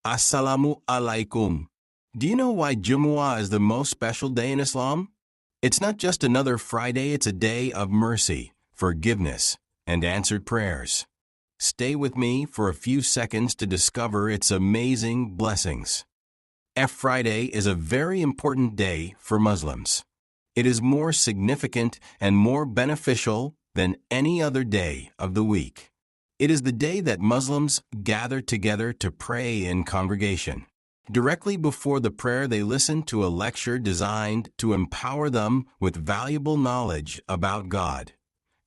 Assalamu alaikum. Do you know why Jumu'ah is the most special day in Islam? It's not just another Friday, it's a day of mercy, forgiveness, and answered prayers. Stay with me for a few seconds to discover its amazing blessings. Friday is a very important day for Muslims. It is more significant and more beneficial than any other day of the week. It is the day that Muslims gather together to pray in congregation. Directly before the prayer, they listen to a lecture designed to empower them with valuable knowledge about God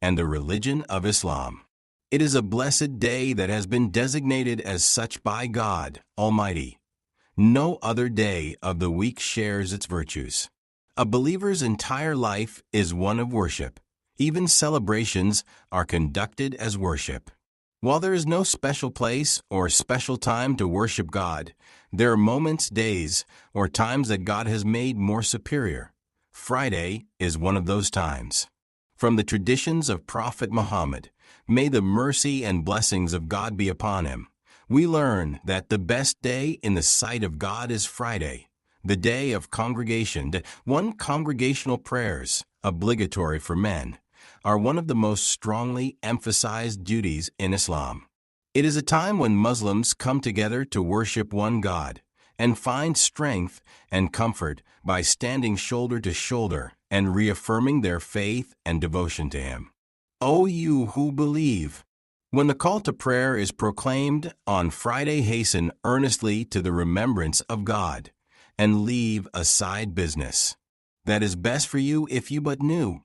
and the religion of Islam. It is a blessed day that has been designated as such by God Almighty. No other day of the week shares its virtues. A believer's entire life is one of worship. Even celebrations are conducted as worship. While there is no special place or special time to worship God, there are moments, days, or times that God has made more superior. Friday is one of those times. From the traditions of Prophet Muhammad, may the mercy and blessings of God be upon him, we learn that the best day in the sight of God is Friday, the day of congregation. Congregational prayers, obligatory for men, are one of the most strongly emphasized duties in Islam. It is a time when Muslims come together to worship one God and find strength and comfort by standing shoulder to shoulder and reaffirming their faith and devotion to Him. O you who believe! When the call to prayer is proclaimed on Friday, hasten earnestly to the remembrance of God and leave aside business. That is best for you if you but knew.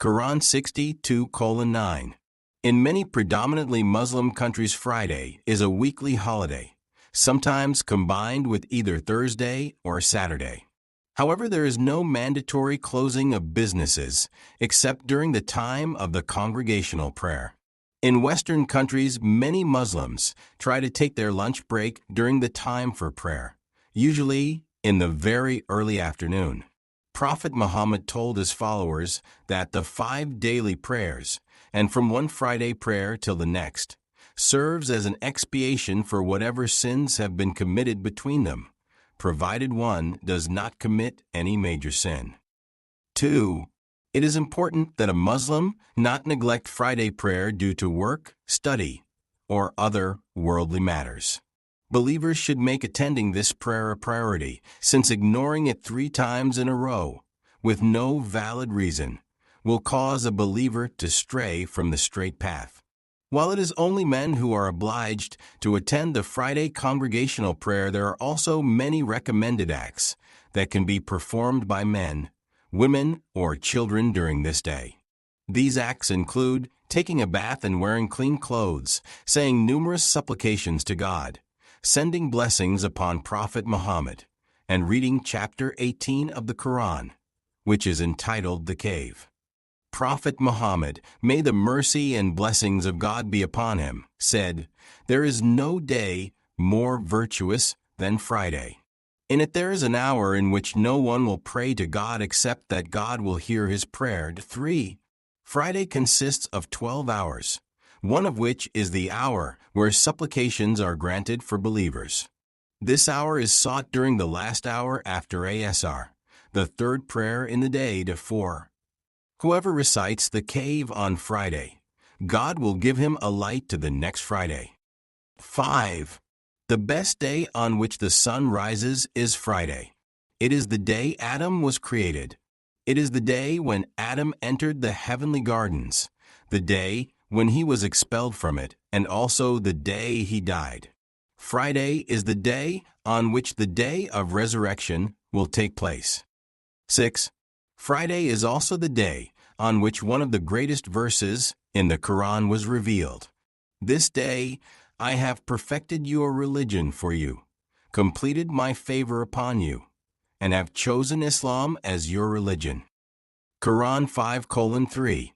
Quran 62:9. In many predominantly Muslim countries, Friday is a weekly holiday, sometimes combined with either Thursday or Saturday. However, there is no mandatory closing of businesses except during the time of the congregational prayer. In Western countries, many Muslims try to take their lunch break during the time for prayer, usually in the very early afternoon. Prophet Muhammad told his followers that the 5 daily prayers, and from one Friday prayer till the next, serves as an expiation for whatever sins have been committed between them, provided one does not commit any major sin. 2. It is important that a Muslim not neglect Friday prayer due to work, study, or other worldly matters. Believers should make attending this prayer a priority, since ignoring it 3 times in a row, with no valid reason, will cause a believer to stray from the straight path. While it is only men who are obliged to attend the Friday congregational prayer, there are also many recommended acts that can be performed by men, women, or children during this day. These acts include taking a bath and wearing clean clothes, saying numerous supplications to God, sending blessings upon Prophet Muhammad, and reading chapter 18 of the Quran, which is entitled The Cave. Prophet Muhammad, may the mercy and blessings of God be upon him, said, "There is no day more virtuous than Friday. In it there is an hour in which no one will pray to God except that God will hear his prayer." 3. Friday consists of 12 hours, one of which is the hour where supplications are granted for believers. This hour is sought during the last hour after Asr, the 3rd prayer in the day. 4. Whoever recites the cave on Friday, God will give him a light to the next Friday. 5. The best day on which the sun rises is Friday. It is the day Adam was created. It is the day when Adam entered the heavenly gardens, the day when he was expelled from it, and also the day he died. Friday is the day on which the day of resurrection will take place. 6. Friday is also the day on which one of the greatest verses in the Quran was revealed. This day I have perfected your religion for you, completed my favor upon you, and have chosen Islam as your religion. Quran 5:3.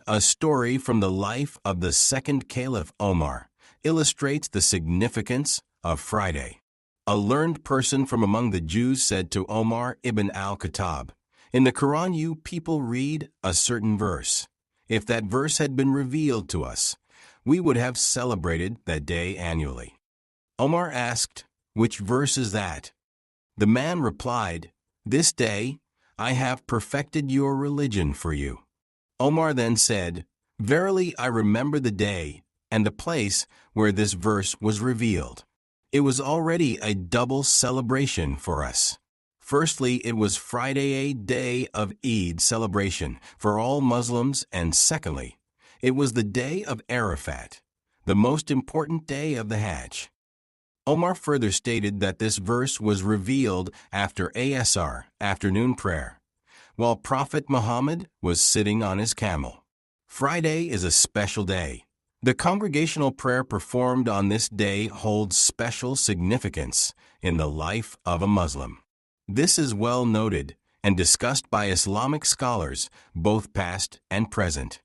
A story from the life of the second Caliph Omar illustrates the significance of Friday. A learned person from among the Jews said to Omar ibn al-Khattab, "In the Quran you people read a certain verse. If that verse had been revealed to us, we would have celebrated that day annually." Omar asked, Which verse is that? The man replied, This day I have perfected your religion for you. Omar then said, Verily I remember the day and the place where this verse was revealed. It was already a double celebration for us. Firstly, it was Friday, a day of Eid celebration for all Muslims, and secondly, it was the day of Arafat, the most important day of the Hajj. Omar further stated that this verse was revealed after Asr, afternoon prayer, while Prophet Muhammad was sitting on his camel. Friday is a special day. The congregational prayer performed on this day holds special significance in the life of a Muslim. This is well noted and discussed by Islamic scholars, both past and present.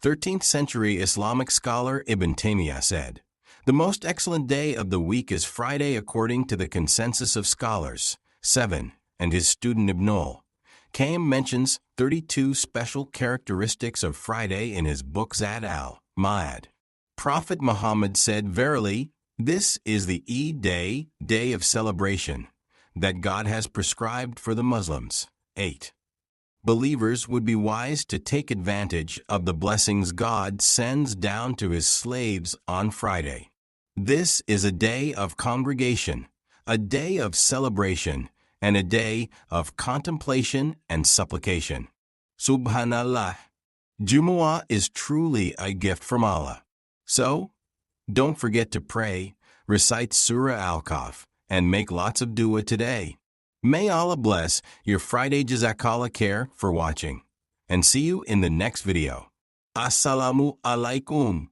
13th century Islamic scholar Ibn Taymiyyah said, The most excellent day of the week is Friday according to the consensus of scholars. 7. And his student Ibn al-Qayyim mentions 32 special characteristics of Friday in his book Zad al-Ma'ad. Prophet Muhammad said, Verily, this is the Eid day, day of celebration, that God has prescribed for the Muslims. 8. Believers would be wise to take advantage of the blessings God sends down to His slaves on Friday. This is a day of congregation, a day of celebration, and a day of contemplation and supplication. Subhanallah. Jumu'ah is truly a gift from Allah. So, don't forget to pray, recite Surah Al-Kahf, and make lots of dua today. May Allah bless your Friday. Jazakallah khair for watching. And see you in the next video. Assalamu alaikum.